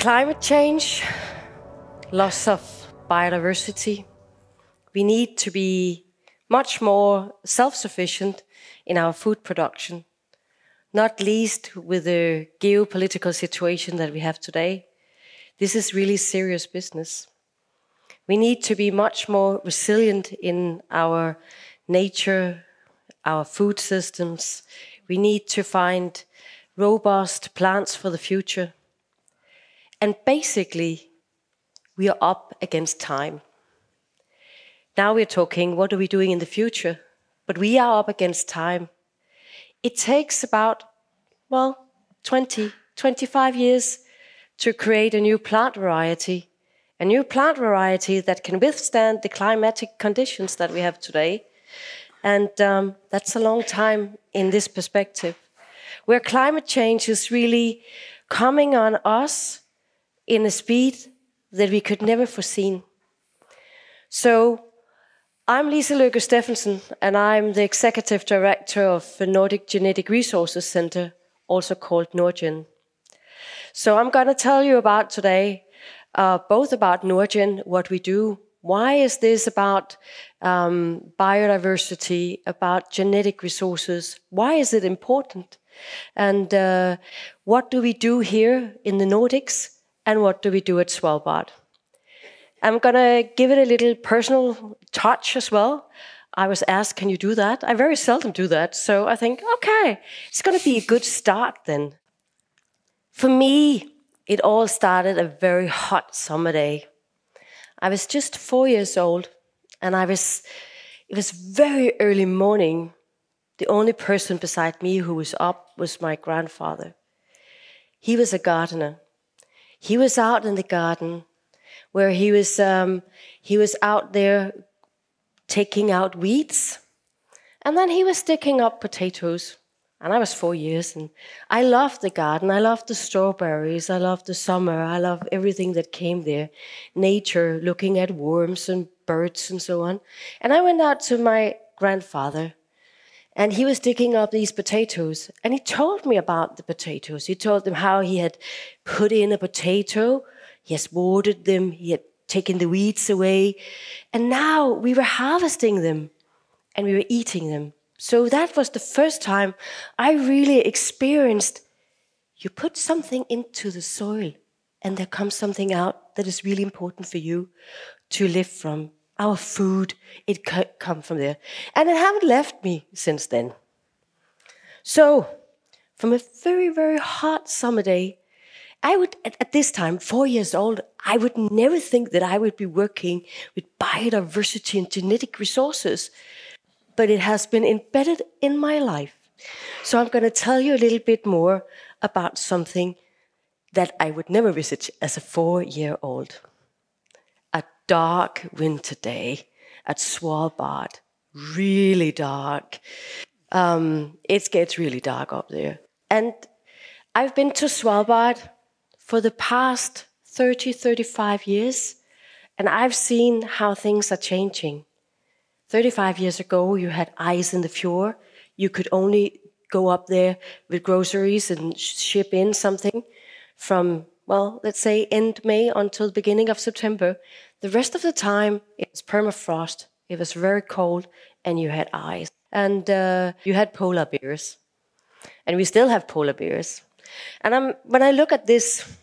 Climate change, loss of biodiversity. We need to be much more self-sufficient in our food production, not least with the geopolitical situation that we have today. This is really serious business. We need to be much more resilient in our nature, our food systems. We need to find robust plants for the future. And basically, we are up against time. Now we're talking, what are we doing in the future? But we are up against time. It takes about, 20, 25 years to create a new plant variety that can withstand the climatic conditions that we have today. And that's a long time in this perspective, where climate change is really coming on us in a speed that we could never foreseen. So I'm Lise Lykke Steffensen, and I'm the Executive Director of the Nordic Genetic Resources Center, also called Nordgen. So I'm going to tell you about today, both about Nordgen, what we do, why is this about biodiversity, about genetic resources, why is it important, and what do we do here in the Nordics, and what do we do at Svalbard. I'm going to give it a little personal touch as well. I was asked, can you do that? I very seldom do that. So I think, okay, it's going to be a good start then. For me, it all started a very hot summer day. I was just 4 years old, and it was very early morning. The only person beside me who was up was my grandfather. He was a gardener. He was out in the garden where he was out there taking out weeds, and then he was sticking up potatoes. And I was 4 years, and I loved the garden. I loved the strawberries. I loved the summer. I loved everything that came there. Nature, looking at worms and birds and so on. And I went out to my grandfather, and he was digging up these potatoes. And he told me about the potatoes. He told them how he had put in a potato. He has watered them. He had taken the weeds away. And now we were harvesting them, and we were eating them. So that was the first time I really experienced, you put something into the soil and there comes something out that is really important for you to live from. Our food, it come from there. And it haven't left me since then. So from a very, very hot summer day, I would, at this time, 4 years old, I would never think that I would be working with biodiversity and genetic resources. But it has been embedded in my life. So I'm going to tell you a little bit more about something that I would never visit as a 4-year-old. A dark winter day at Svalbard, really dark. It gets really dark up there. And I've been to Svalbard for the past 30, 35 years, and I've seen how things are changing. 35 years ago, you had ice in the fjord. You could only go up there with groceries and ship in something from, let's say end May until the beginning of September. The rest of the time, it was permafrost. It was very cold, and you had ice. And you had polar bears. And we still have polar bears. And when I look at this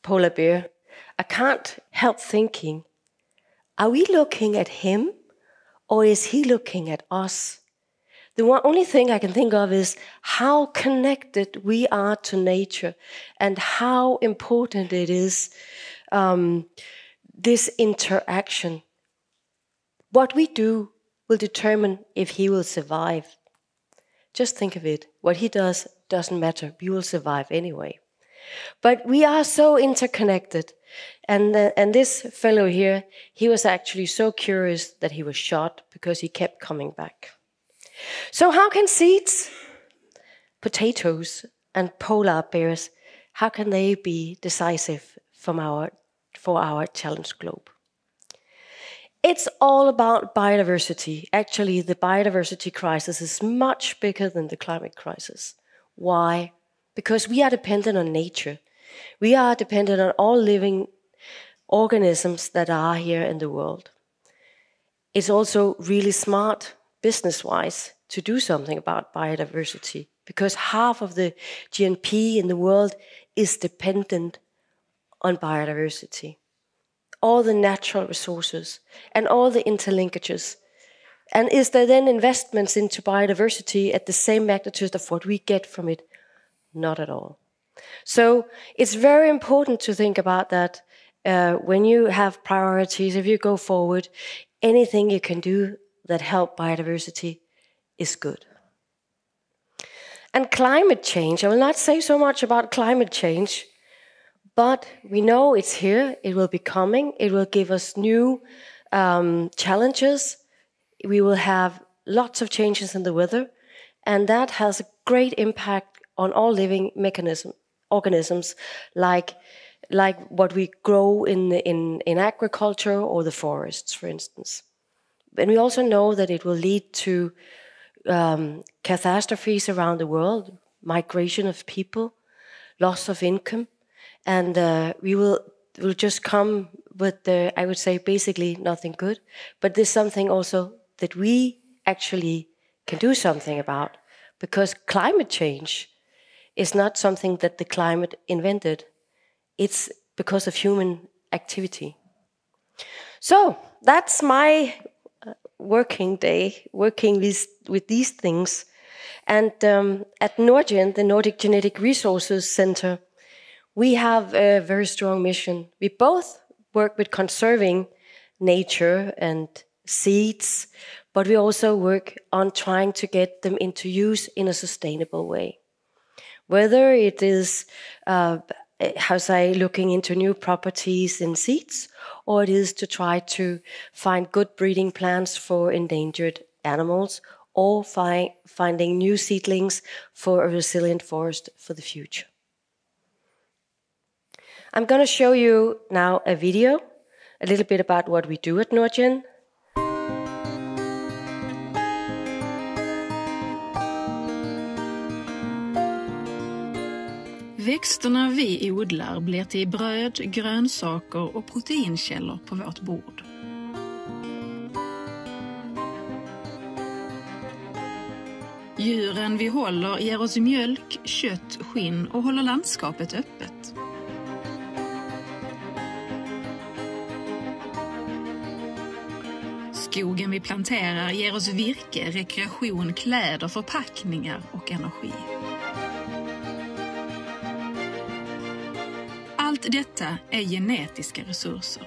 polar bear, I can't help thinking, are we looking at him? Or is he looking at us? The only thing I can think of is how connected we are to nature and how important it is, this interaction. What we do will determine if he will survive. Just think of it. What he does doesn't matter. We will survive anyway. But we are so interconnected. And this fellow here, he was actually so curious that he was shot because he kept coming back. So how can seeds, potatoes, and polar bears, how can they be decisive for our challenged globe? It's all about biodiversity. Actually, the biodiversity crisis is much bigger than the climate crisis. Why? Because we are dependent on nature. We are dependent on all living organisms that are here in the world. It's also really smart business-wise to do something about biodiversity, because half of the GNP in the world is dependent on biodiversity. All the natural resources and all the interlinkages. And is there then investments into biodiversity at the same magnitude of what we get from it? Not at all. So it's very important to think about that when you have priorities, if you go forward, anything you can do that help biodiversity is good. And climate change, I will not say so much about climate change, but we know it's here, it will be coming, it will give us new challenges. We will have lots of changes in the weather, and that has a great impact on all living organisms, like what we grow in agriculture or the forests, for instance. And we also know that it will lead to catastrophes around the world, migration of people, loss of income, and we will just come with, I would say, basically nothing good. But there's something also that we actually can do something about, because climate change is not something that the climate invented. It's because of human activity. So that's my working day, working with these things. And at Nordgen, the Nordic Genetic Resources Center, we have a very strong mission. We both work with conserving nature and seeds, but we also work on trying to get them into use in a sustainable way. Whether it is, looking into new properties in seeds, or it is to try to find good breeding plants for endangered animals, or finding new seedlings for a resilient forest for the future. I'm going to show you now a video, a little bit about what we do at Nordgen. Växterna vi odlar blir till bröd, grönsaker och proteinkällor på vårt bord. Djuren vi håller ger oss mjölk, kött, skinn och håller landskapet öppet. Skogen vi planterar ger oss virke, rekreation, kläder, förpackningar och energi. Allt detta är genetiska resurser.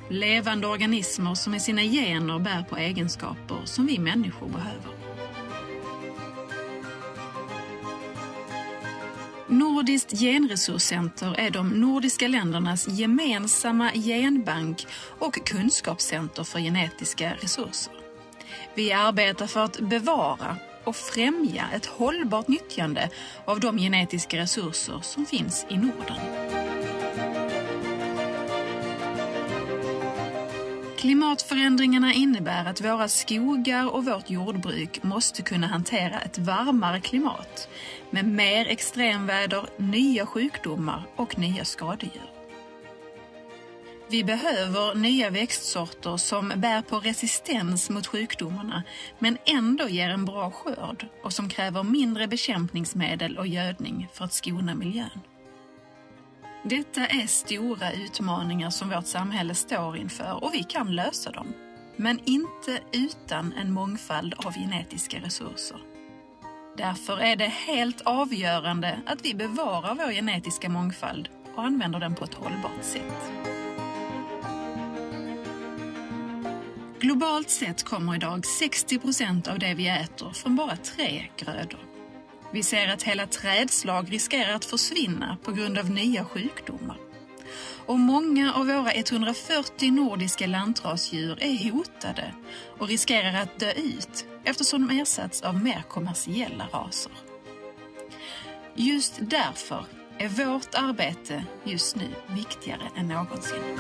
Levande organismer som med sina gener bär på egenskaper som vi människor behöver. Nordiskt genresurscenter är de nordiska ländernas gemensamma genbank och kunskapscenter för genetiska resurser. Vi arbetar för att bevara och främja ett hållbart nyttjande av de genetiska resurser som finns i Norden. Klimatförändringarna innebär att våra skogar och vårt jordbruk måste kunna hantera ett varmare klimat med mer extremväder, nya sjukdomar och nya skadedjur. Vi behöver nya växtsorter som bär på resistens mot sjukdomarna men ändå ger en bra skörd och som kräver mindre bekämpningsmedel och gödning för att skona miljön. Detta är stora utmaningar som vårt samhälle står inför och vi kan lösa dem. Men inte utan en mångfald av genetiska resurser. Därför är det helt avgörande att vi bevarar vår genetiska mångfald och använder den på ett hållbart sätt. Globalt sett kommer idag 60% av det vi äter från bara 3 grödor. Vi ser att hela trädslag riskerar att försvinna på grund av nya sjukdomar. Och många av våra 140 nordiska lantrasdjur är hotade och riskerar att dö ut eftersom de ersatts av mer kommersiella raser. Just därför är vårt arbete just nu viktigare än någonsin.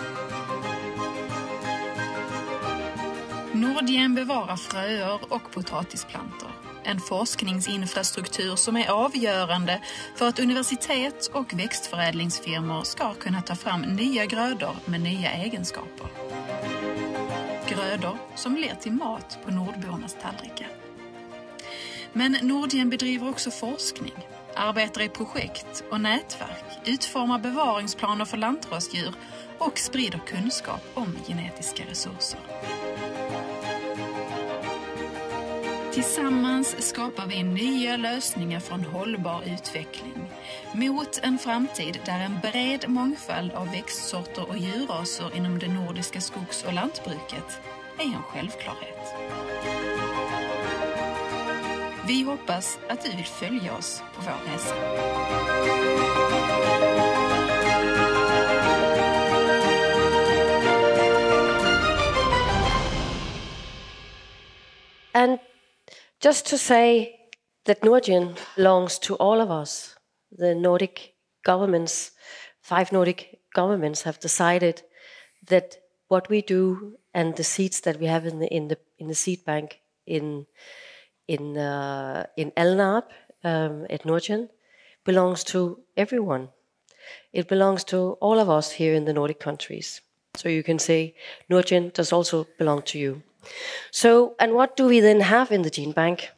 Nordgen bevarar fröer och potatisplantor. en forskningsinfrastruktur som är avgörande för att universitet och växtförädlingsfirmor ska kunna ta fram nya grödor med nya egenskaper. Grödor som blir till mat på nordbornas tallrikar. Men Nordgen bedriver också forskning, arbetar i projekt och nätverk, utformar bevaringsplaner för lantrasdjur och sprider kunskap om genetiska resurser. Tillsammans skapar vi nya lösningar för en hållbar utveckling mot en framtid där en bred mångfald av växtsorter och djurraser inom det nordiska skogs- och lantbruket är en självklarhet. Vi hoppas att du vill följa oss på vår resa. And just to say that Nordgen belongs to all of us. The Nordic governments, 5 Nordic governments have decided that what we do and the seeds that we have in the seed bank in Alnarp at Nordgen belongs to everyone. It belongs to all of us here in the Nordic countries. So you can say Nordgen does also belong to you. So, and what do we then have in the gene bank?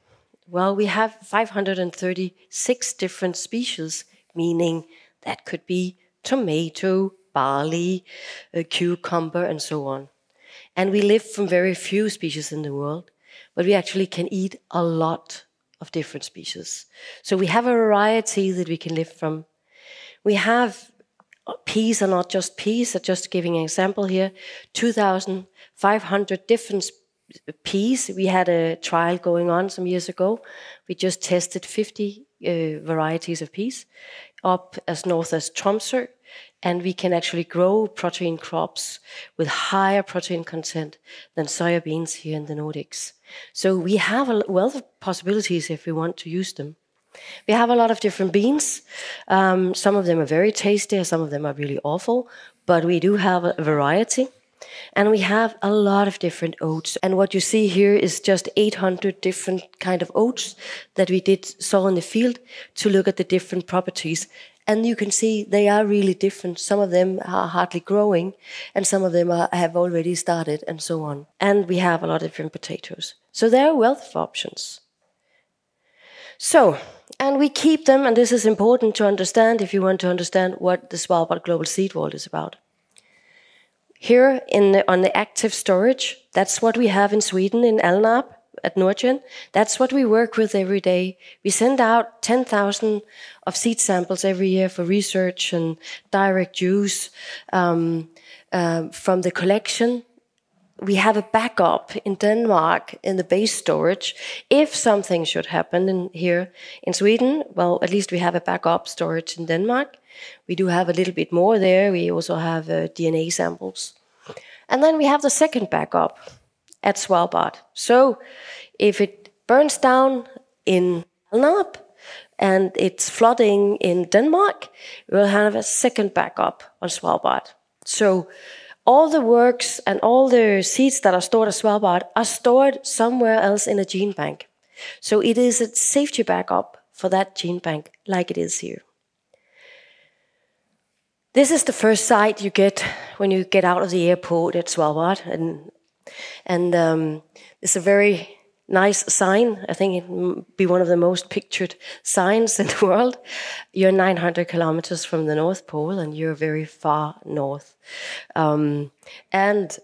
Well, we have 536 different species, meaning that could be tomato, barley, cucumber, and so on. And we live from very few species in the world, but we actually can eat a lot of different species. So we have a variety that we can live from. We have peas are not just peas, I'm just giving an example here, 2,500 different peas. We had a trial going on some years ago. We just tested 50 varieties of peas up as north as Tromsø, and we can actually grow protein crops with higher protein content than soybeans here in the Nordics. So we have a wealth of possibilities if we want to use them. We have a lot of different beans. Some of them are very tasty, some of them are really awful, but we do have a variety. And we have a lot of different oats. And what you see here is just 800 different kind of oats that we saw in the field to look at the different properties. And you can see they are really different. Some of them are hardly growing, and some of them have already started, and so on. And we have a lot of different potatoes. So there are a wealth of options. So, and we keep them, and this is important to understand if you want to understand what the Svalbard Global Seed Vault is about. Here on the active storage, that's what we have in Sweden, in Alnarp at Nordgen. That's what we work with every day. We send out 10,000 of seed samples every year for research and direct use from the collection. We have a backup in Denmark in the base storage. If something should happen here in Sweden, well, at least we have a backup storage in Denmark. We do have a little bit more there. We also have DNA samples. And then we have the second backup at Svalbard. So if it burns down in Alnarp and it's flooding in Denmark, we'll have a second backup on Svalbard. So all the works and all the seeds that are stored at Svalbard are stored somewhere else in a gene bank. So it is a safety backup for that gene bank, like it is here. This is the first sight you get when you get out of the airport at Svalbard, and it's a very nice sign. I think it will be one of the most pictured signs in the world. You're 900 kilometers from the North Pole, and you're very far north. And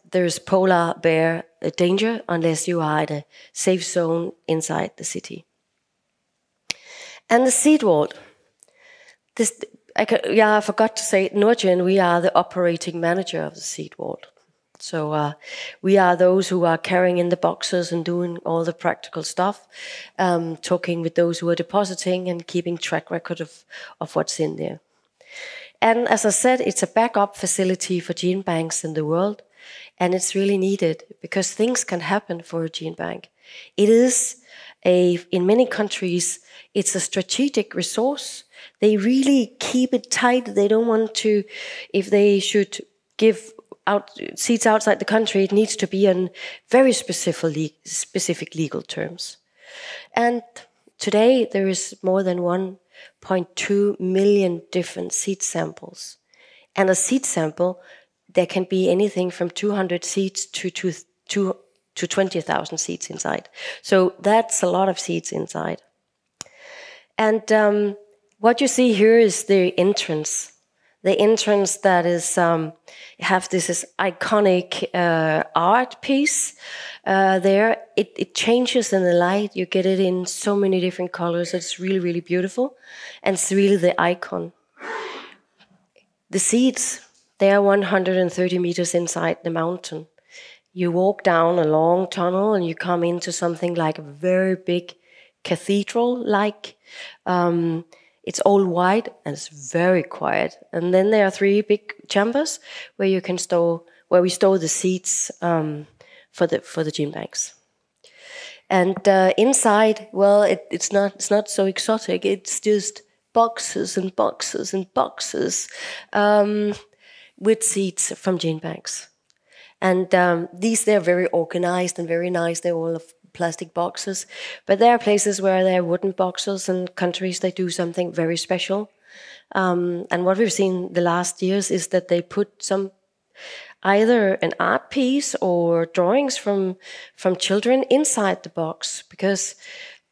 there's polar bear danger unless you are in a safe zone inside the city. And the seed vault. I forgot to say, Nordgen, we are the operating manager of the seed vault. So we are those who are carrying in the boxes and doing all the practical stuff, talking with those who are depositing and keeping track record of what's in there. And as I said, it's a backup facility for gene banks in the world, and it's really needed because things can happen for a gene bank. It is in many countries, it's a strategic resource. They really keep it tight. They don't want to, if they should give out seeds outside the country, it needs to be on very specific legal terms. And today there is more than 1.2 million different seed samples. And a seed sample, there can be anything from 200 seeds to 20,000 seeds inside. So that's a lot of seeds inside. And what you see here is the entrance. The entrance that is have this iconic art piece there. It changes in the light. You get it in so many different colors. It's really, really beautiful. And it's really the icon. The seeds, they are 130 meters inside the mountain. You walk down a long tunnel and you come into something like a very big cathedral-like. It's all white and it's very quiet. And then there are 3 big chambers where you can where we store the seeds for the gene banks. And inside, well, it's not so exotic. It's just boxes and boxes and boxes with seeds from gene banks. And they're very organized and very nice. They're all of plastic boxes. But there are places where there are wooden boxes, and countries they do something very special. And what we've seen the last years is that they put either an art piece or drawings from children inside the box, because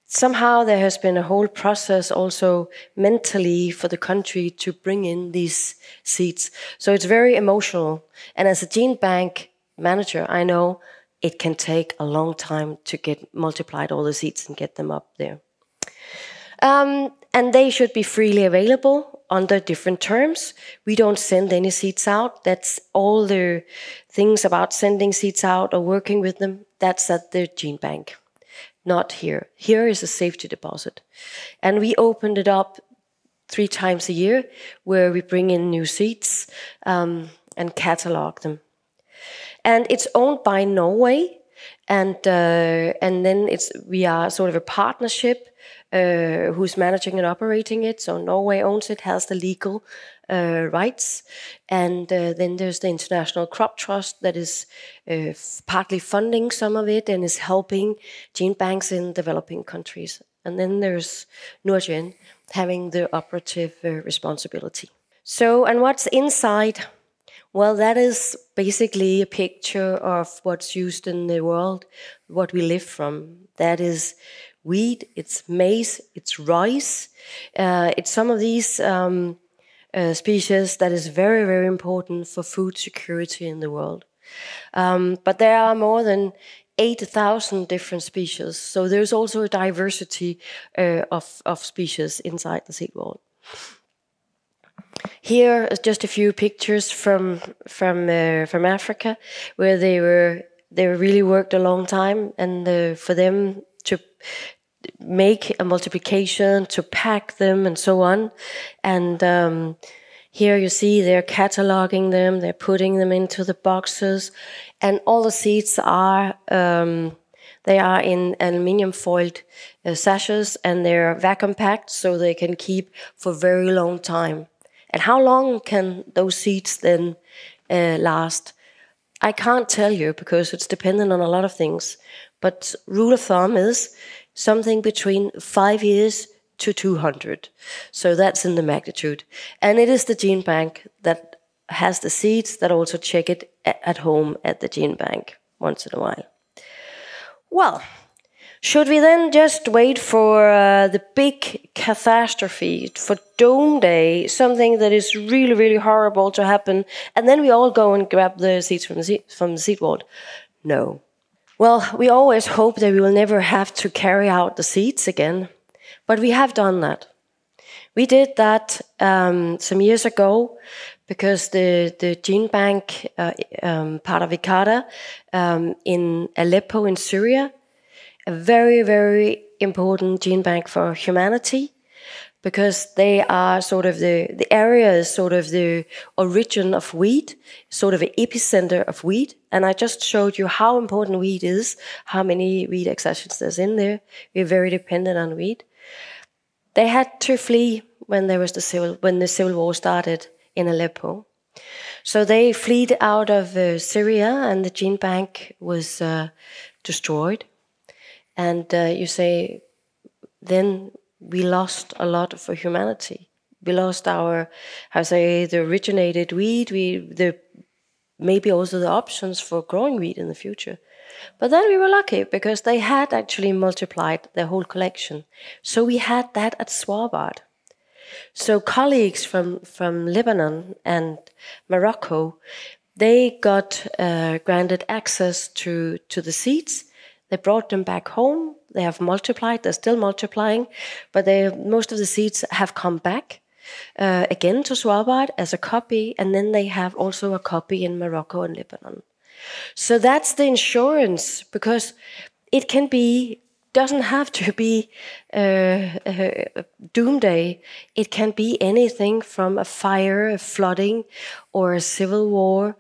somehow there has been a whole process also mentally for the country to bring in these seeds. So it's very emotional. And as a gene bank manager, I know it can take a long time to get multiplied all the seeds and get them up there. And they should be freely available under different terms. We don't send any seeds out. That's all the things about sending seeds out or working with them. That's at the gene bank, not here. Here is a safety deposit. And we opened it up 3 times a year, where we bring in new seeds and catalog them. And it's owned by Norway, and then we are sort of a partnership who's managing and operating it. So Norway owns it, has the legal rights, and then there's the International Crop Trust that is partly funding some of it and is helping gene banks in developing countries. And then there's Nordgen having the operative responsibility. So, and what's inside? Well, that is basically a picture of what's used in the world, what we live from. That is wheat, it's maize, it's rice. It's some of these species that is very, very important for food security in the world. But there are more than 8,000 different species. So there's also a diversity of species inside the seed vault. Here is just a few pictures from Africa, where they really worked a long time, and for them to make a multiplication, to pack them, and so on. And here you see they're cataloging them, they're putting them into the boxes, and all the seeds are they are in aluminium foiled sachets, and they're vacuum packed so they can keep for a very long time. And how long can those seeds then last? I can't tell you, because it's dependent on a lot of things. But rule of thumb is something between 5 years to 200. So that's in the magnitude. And it is the gene bank that has the seeds that also check it at home at the gene bank once in a while. Well, should we then just wait for the big catastrophe, for Doomsday, something that is really, really horrible to happen, and then we all go and grab the seeds from the seed vault? No. Well, we always hope that we will never have to carry out the seeds again, but we have done that. We did that some years ago, because the gene bank part of Ikada in Aleppo in Syria, a very, very important gene bank for humanity, because they are sort of the area is sort of the origin of wheat, sort of an epicenter of wheat. And I just showed you how important wheat is, how many wheat accessions there's in there. We're very dependent on wheat. They had to flee when the civil war started in Aleppo. So they fled out of Syria, and the gene bank was destroyed. And you say, then we lost a lot for humanity. We lost our, the originated wheat, maybe also the options for growing wheat in the future. But then we were lucky because they had actually multiplied their whole collection. So we had that at Svalbard. So colleagues from Lebanon and Morocco, they got granted access to the seeds. They brought them back home. They have multiplied. They're still multiplying, but most of the seeds have come back again to Svalbard as a copy, and then they have also a copy in Morocco and Lebanon. So that's the insurance, because it doesn't have to be doomsday. It can be anything from a fire, a flooding, or a civil war,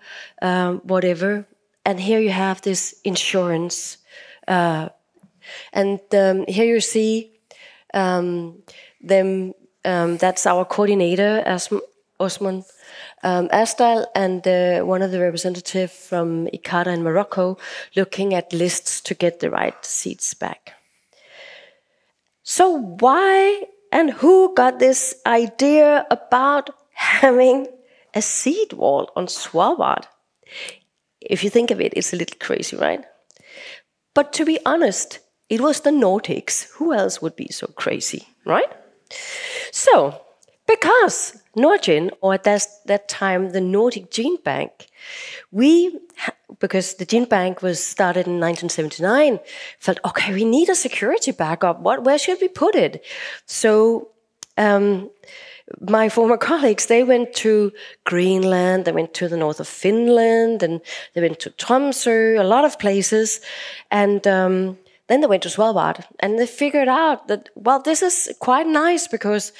whatever. And here you have this insurance. Here you see them. That's our coordinator, Osman Astal, and one of the representatives from ICADA in Morocco, looking at lists to get the right seeds back. So why and who got this idea about having a seed vault on Svalbard? If you think of it, it's a little crazy, right? But to be honest, it was the Nordics. Who else would be so crazy, right? So, because Nordgen, or at that time the Nordic Gene Bank, because the Gene Bank was started in 1979, felt, okay, we need a security backup. Where should we put it? So my former colleagues, they went to Greenland, they went to the north of Finland, and they went to Tromsø, a lot of places. And then they went to Svalbard, and they figured out that, well, this is quite nice because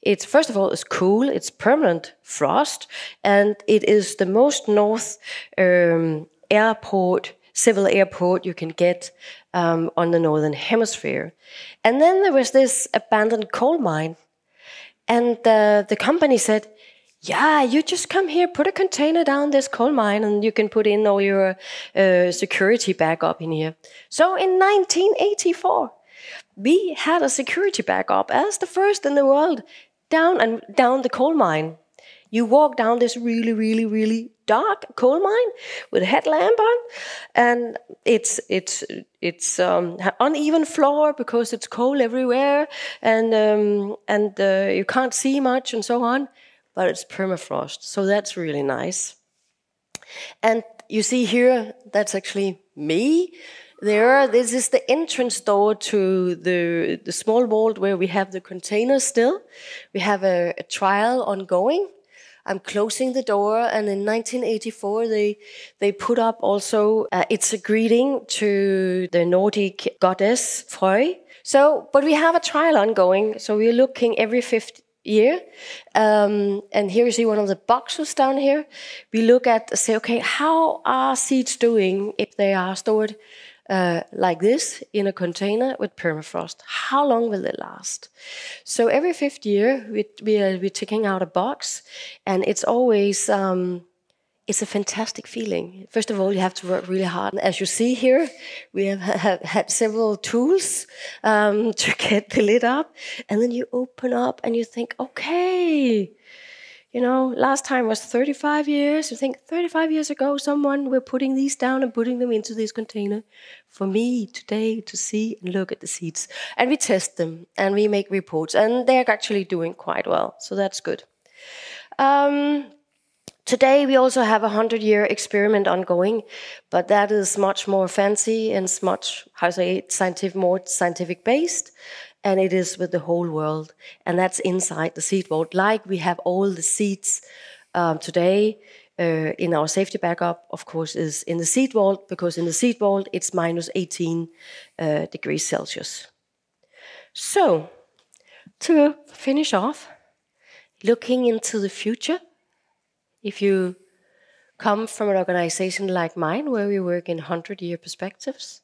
it's, first of all, it's cool, it's permanent frost, and it is the most north civil airport you can get on the northern hemisphere. And then there was this abandoned coal mine, and the company said, yeah, you just come here, put a container down this coal mine, and you can put in all your security backup in here. So in 1984, we had a security backup as the first in the world down the coal mine. You walk down this really, really, really dark coal mine with a headlamp on, and it's uneven floor because it's coal everywhere, and you can't see much and so on. But it's permafrost, so that's really nice. And you see here, that's actually me. This is the entrance door to the small vault where we have the containers still. We have a trial ongoing. I'm closing the door, and in 1984 they put up also, it's a greeting to the Nordic goddess SWE. So, but we have a trial ongoing, so we're looking every 5th year. And here you see one of the boxes down here. We look at, say, okay, how are seeds doing if they are stored like this in a container with permafrost? How long will they last? So every 5th year, we're taking out a box, and it's always it's a fantastic feeling. First of all, you have to work really hard. As you see here, we have had several tools to get the lid up, and then you open up and you think, okay, you know, last time was 35 years. You think 35 years ago, someone were putting these down and putting them into this container for me today to see and look at the seeds. And we test them and we make reports, and they're actually doing quite well. So that's good. Today we also have a 100-year experiment ongoing, but that is much more fancy and much, more scientific based. And it is with the whole world, and that's inside the seed vault. Like we have all the seeds today in our safety backup, of course, is in the seed vault, because in the seed vault it's minus 18 degrees Celsius. So, to finish off, looking into the future, if you come from an organization like mine, where we work in 100-year perspectives,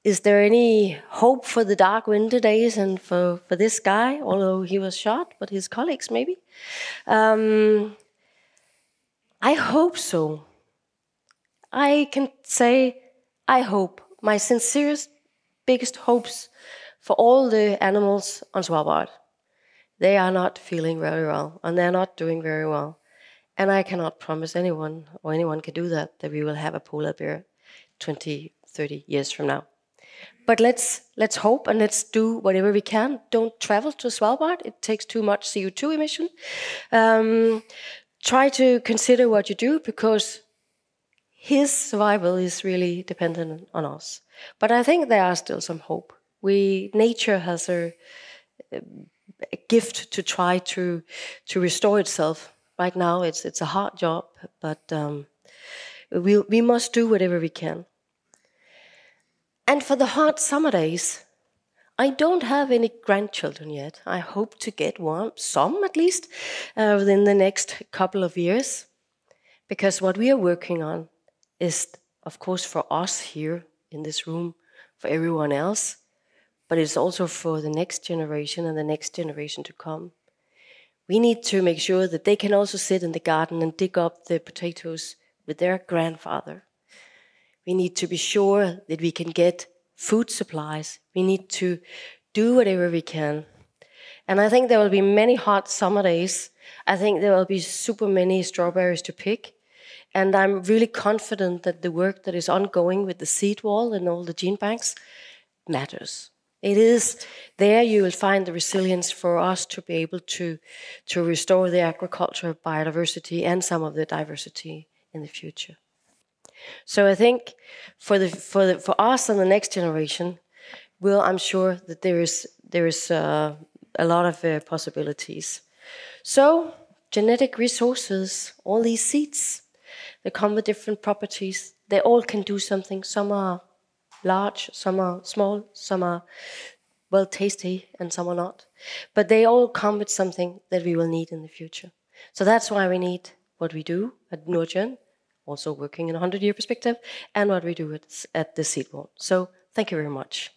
is there any hope for the dark winter days and for this guy, although he was shot, but his colleagues maybe? I hope so. I can say I hope. My sincerest biggest hopes for all the animals on Svalbard. They are not feeling very well, and they're not doing very well. And I cannot promise anyone, or anyone can do that we will have a polar bear 20, 30 years from now. But let's hope and let's do whatever we can. Don't travel to Svalbard. It takes too much CO2 emission. Try to consider what you do, because his survival is really dependent on us. But I think there are still some hope. Nature has a gift to try to restore itself. Right now, it's a hard job, but we must do whatever we can. And for the hot summer days, I don't have any grandchildren yet. I hope to get some at least, within the next couple of years. Because what we are working on is, of course, for us here in this room, for everyone else, but it's also for the next generation and the next generation to come. We need to make sure that they can also sit in the garden and dig up the potatoes with their grandfather. We need to be sure that we can get food supplies. We need to do whatever we can. And I think there will be many hot summer days. I think there will be super many strawberries to pick. And I'm really confident that the work that is ongoing with the seed wall and all the gene banks matters. It is there you will find the resilience for us to be able to restore the agricultural biodiversity and some of the diversity in the future. So I think for us and the next generation, I'm sure that there is a lot of possibilities. So genetic resources, all these seeds, they come with different properties. They all can do something. Some are large, some are small, some are well tasty, and some are not. But they all come with something that we will need in the future. So that's why we need what we do at Nordgen, also working in a 100-year perspective, and what we do at the Seed Vault. So thank you very much.